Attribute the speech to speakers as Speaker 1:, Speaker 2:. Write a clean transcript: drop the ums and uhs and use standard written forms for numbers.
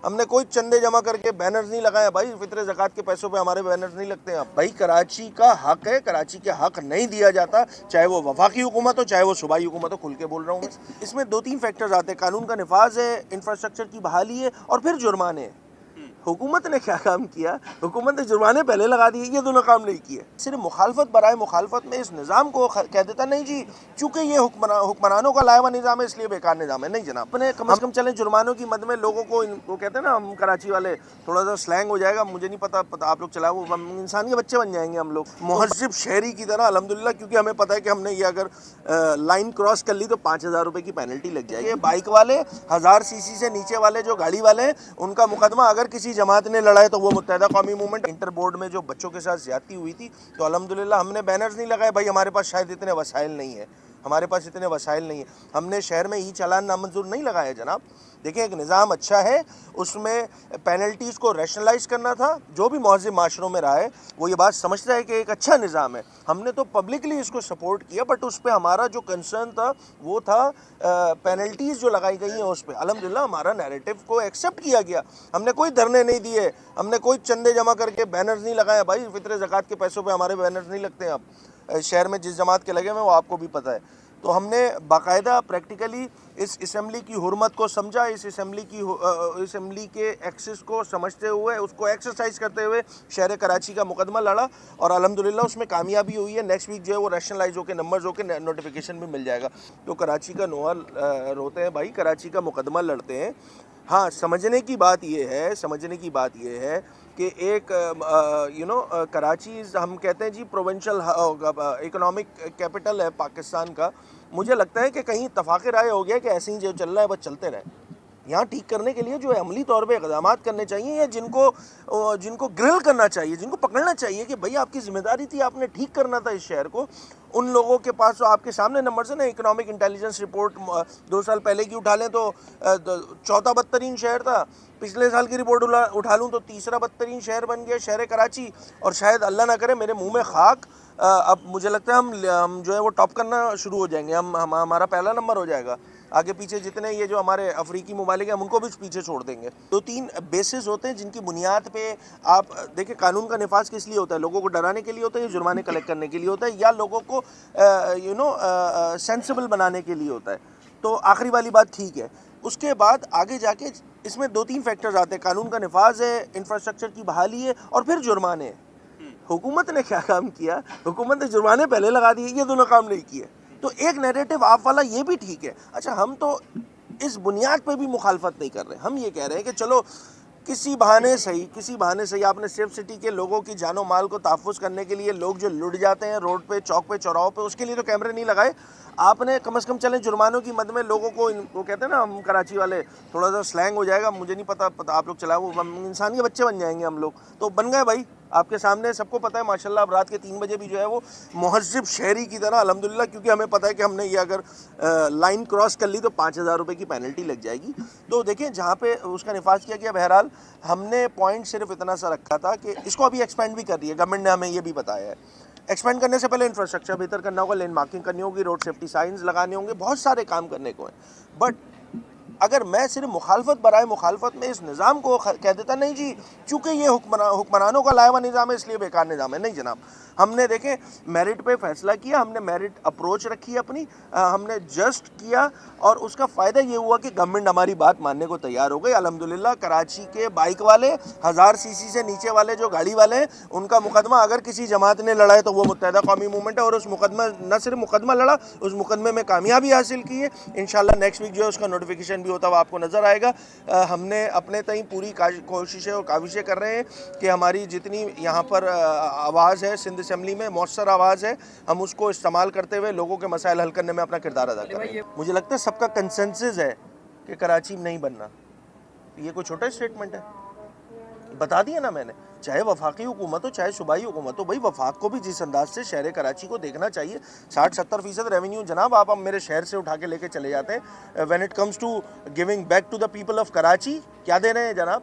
Speaker 1: ہم نے کوئی چندے جمع کر کے بینرز نہیں لگائے بھائی، فطر زکوٰۃ کے پیسوں پہ ہمارے بینرز نہیں لگتے ہیں بھائی۔ کراچی کا حق ہے، کراچی کے حق نہیں دیا جاتا، چاہے وہ وفاقی حکومت ہو چاہے وہ صوبائی حکومت ہو، کھل کے بول رہا ہوں۔ اس میں دو تین فیکٹرز آتے ہیں، قانون کا نفاذ ہے، انفراسٹرکچر کی بحالی ہے، اور پھر جرمانے ہیں۔ حکومت نے کیا کام کیا؟ حکومت نے جرمانے پہلے لگا دیے، یہ دونوں کام نہیں کیے۔ صرف مخالفت برائے مخالفت میں اس نظام کو کہہ دیتا نہیں جی چونکہ یہ حکمرانوں کا لائحہ نظام ہے اس لیے بیکار نظام ہے، نہیں جناب۔ اپنے کم از کم چلیں جرمانوں کی مد میں لوگوں کو، وہ کہتے ہیں نا ہم کراچی والے، تھوڑا سا سلینگ ہو جائے گا، مجھے نہیں پتا آپ لوگ چلا، وہ انسان کے بچے بن جائیں گے ہم لوگ، مہذب شہری کی طرح الحمدللہ، کیونکہ ہمیں پتہ ہے کہ ہم نے یہ اگر لائن کراس کر لی تو 5,000 روپے کی پینلٹی لگ جائے گی۔ بائک والے 1000 سی سی سے نیچے والے جو گاڑی والے ہیں ان کا مقدمہ اگر کسی جماعت نے لڑا ہے تو وہ متحدہ قومی موومنٹ۔ انٹر بورڈ میں جو بچوں کے ساتھ زیادتی ہوئی تھی تو الحمدللہ ہم نے بینرز نہیں لگائے بھائی، ہمارے پاس شاید اتنے وسائل نہیں ہیں، ہمارے پاس اتنے وسائل نہیں ہیں۔ ہم نے شہر میں ای چالان نامنظور نہیں لگایا جناب۔ دیکھیں ایک نظام اچھا ہے، اس میں پینلٹیز کو ریشنلائز کرنا تھا۔ جو بھی مہذب معاشروں میں رہا ہے وہ یہ بات سمجھتا ہے کہ ایک اچھا نظام ہے۔ ہم نے تو پبلکلی اس کو سپورٹ کیا، بٹ اس پہ ہمارا جو کنسرن تھا وہ تھا پینلٹیز جو لگائی گئی ہیں اس پہ۔ الحمدللہ ہمارا نیریٹو کو ایکسیپٹ کیا گیا، ہم نے کوئی دھرنے نہیں دیے، ہم نے کوئی چندے جمع کر کے بینرز نہیں لگائے بھائی، فطر زکوٰۃ کے پیسوں پہ ہمارے بینرز نہیں لگتے ہیں۔ اب شہر میں جس جماعت کے لگے ہوئے وہ آپ کو بھی پتہ ہے۔ تو ہم نے باقاعدہ پریکٹیکلی اس اسمبلی کی حرمت کو سمجھا، اس اسمبلی کے ایکسس کو سمجھتے ہوئے، اس کو ایکسرسائز کرتے ہوئے شہر کراچی کا مقدمہ لڑا، اور الحمدللہ اس میں کامیابی ہوئی ہے۔ نیکسٹ ویک جو ہے وہ ریشنلائز ہو کے نمبرز ہو کے نوٹیفیکیشن بھی مل جائے گا۔ تو کراچی کا نوحہ روتے ہیں بھائی، کراچی کا مقدمہ لڑتے ہیں۔ ہاں سمجھنے کی بات یہ ہے کہ ایک کراچی ہم کہتے ہیں جی پروونشل اکنامک کیپٹل ہے پاکستان کا۔ مجھے لگتا ہے کہ کہیں اتفاق رائے ہو گیا کہ ایسے ہی جو چل رہا ہے بس چلتے رہے۔ یہاں ٹھیک کرنے کے لیے جو ہے عملی طور پہ اقدامات کرنے چاہیے، یا جن کو گرل کرنا چاہیے، جن کو پکڑنا چاہیے کہ بھئی آپ کی ذمہ داری تھی، آپ نے ٹھیک کرنا تھا اس شہر کو۔ ان لوگوں کے پاس تو آپ کے سامنے نمبرز ہیں نا، اکنامک انٹیلیجنس رپورٹ 2 سال پہلے کی اٹھا لیں تو چوتھا بدترین شہر تھا، پچھلے سال کی رپورٹ اٹھا لوں تو تیسرا بدترین شہر بن گیا شہر کراچی، اور شاید اللہ نہ کرے میرے منہ میں خاک، اب مجھے لگتا ہے ہم جو ہے وہ ٹاپ کرنا شروع ہو جائیں گے، ہمارا پہلا نمبر ہو جائے گا۔ آگے پیچھے جتنے یہ جو ہمارے افریقی ممالک ہیں ہم ان کو بھی پیچھے چھوڑ دیں گے۔ 2-3 بیسز ہوتے ہیں جن کی بنیاد پہ آپ دیکھیں قانون کا نفاذ کس لیے ہوتا ہے؟ لوگوں کو ڈرانے کے لیے ہوتا ہے، یا جرمانے کلیکٹ کرنے کے لیے ہوتا ہے، یا لوگوں کو سینسیبل بنانے کے لیے ہوتا ہے؟ تو آخری والی بات ٹھیک ہے۔ اس کے بعد آگے جا کے اس میں 2-3 فیکٹرز آتے ہیں، قانون کا نفاذ ہے، انفراسٹرکچر کی بحالی ہے، اور پھر جرمانے ہیں۔ حکومت نے کیا کام کیا؟ حکومت نے جرمانے پہلے لگا دیے، یہ دونوں کام نہیں کیے۔ تو ایک نیریٹو آپ والا یہ بھی ٹھیک ہے۔ اچھا ہم تو اس بنیاد پہ بھی مخالفت نہیں کر رہے، ہم یہ کہہ رہے ہیں کہ چلو کسی بہانے صحیح آپ نے سیف سٹی کے لوگوں کی جان و مال کو تحفظ کرنے کے لیے، لوگ جو لٹ جاتے ہیں روڈ پہ، چوک پہ، چوراہوں پہ، اس کے لیے تو کیمرے نہیں لگائے۔ آپ نے کم از کم چلیں جرمانوں کی مد میں لوگوں کو، وہ کہتے ہیں نا ہم کراچی والے، تھوڑا سا سلینگ ہو جائے گا، مجھے نہیں پتا آپ لوگ چلا، وہ انسان کے بچے بن جائیں گے ہم لوگ، تو بن گئے بھائی آپ کے سامنے سب کو پتہ ہے ماشاءاللہ۔ اب رات کے 3 بجے بھی جو ہے وہ مہذب شہری کی طرح الحمدللہ، کیونکہ ہمیں پتہ ہے کہ ہم نے یہ اگر لائن کراس کر لی تو 5,000 روپے کی پینلٹی لگ جائے گی۔ تو دیکھیں جہاں پہ اس کا نفاذ کیا گیا، بہرحال ہم نے پوائنٹ صرف اتنا سا رکھا تھا کہ اس کو ابھی ایکسپینڈ بھی کر رہی ہے گورنمنٹ نے، ہمیں یہ بھی بتایا ہے۔ ایکسپینڈ کرنے سے پہلے انفراسٹرکچر بہتر کرنا ہوگا، لین مارکنگ کرنی ہوگی، روڈ سیفٹی سائنز لگانے ہوں گے، بہت سارے کام کرنے کو ہیں۔ بٹ اگر میں صرف مخالفت برائے مخالفت میں اس نظام کو کہہ دیتا نہیں جی چونکہ یہ حکمرانوں کا لائحہ نظام ہے اس لیے بیکار نظام ہے، نہیں جناب۔ ہم نے دیکھیں میرٹ پہ فیصلہ کیا، ہم نے میرٹ اپروچ رکھی اپنی، ہم نے جسٹ کیا، اور اس کا فائدہ یہ ہوا کہ گورنمنٹ ہماری بات ماننے کو تیار ہو گئی۔ الحمدللہ کراچی کے بائک والے 1000 سی سی سے نیچے والے جو گاڑی والے ہیں ان کا مقدمہ اگر کسی جماعت نے لڑا ہے تو وہ متحدہ قومی موومنٹ ہے، اور اس مقدمہ نہ صرف مقدمہ لڑا، اس مقدمے میں کامیابی حاصل کی ہے۔ انشاءاللہ نیکسٹ ویک جو ہے اس کا نوٹیفیکیشن بھی ہوتا ہوا آپ کو نظر آئے گا۔ ہم نے اپنے تئیں پوری کوششیں اور کاوشیں کر رہے ہیں کہ ہماری جتنی یہاں پر آواز ہے سندھ اسمبلی میں، مؤثر آواز ہے، ہم اس کو استعمال کرتے ہوئے لوگوں کے مسائل حل کرنے میں اپنا کردار ادا کر رہے ہیں۔ مجھے لگتا ہے سب کا کنسنسس ہے کہ کراچی نہیں بننا، یہ کوئی چھوٹا اسٹیٹمنٹ ہے؟ بتا دیا نا میں نے، چاہے وفاقی حکومت ہو چاہے صوبائی حکومت ہو، بھائی وفاق کو بھی جس انداز سے شہر کراچی کو دیکھنا چاہیے۔ 60-70% ریونیو جناب آپ میرے شہر سے اٹھا کے لے کے چلے جاتے ہیں۔ When it comes to giving back to the people of Karachi, کیا دے رہے ہیں جناب؟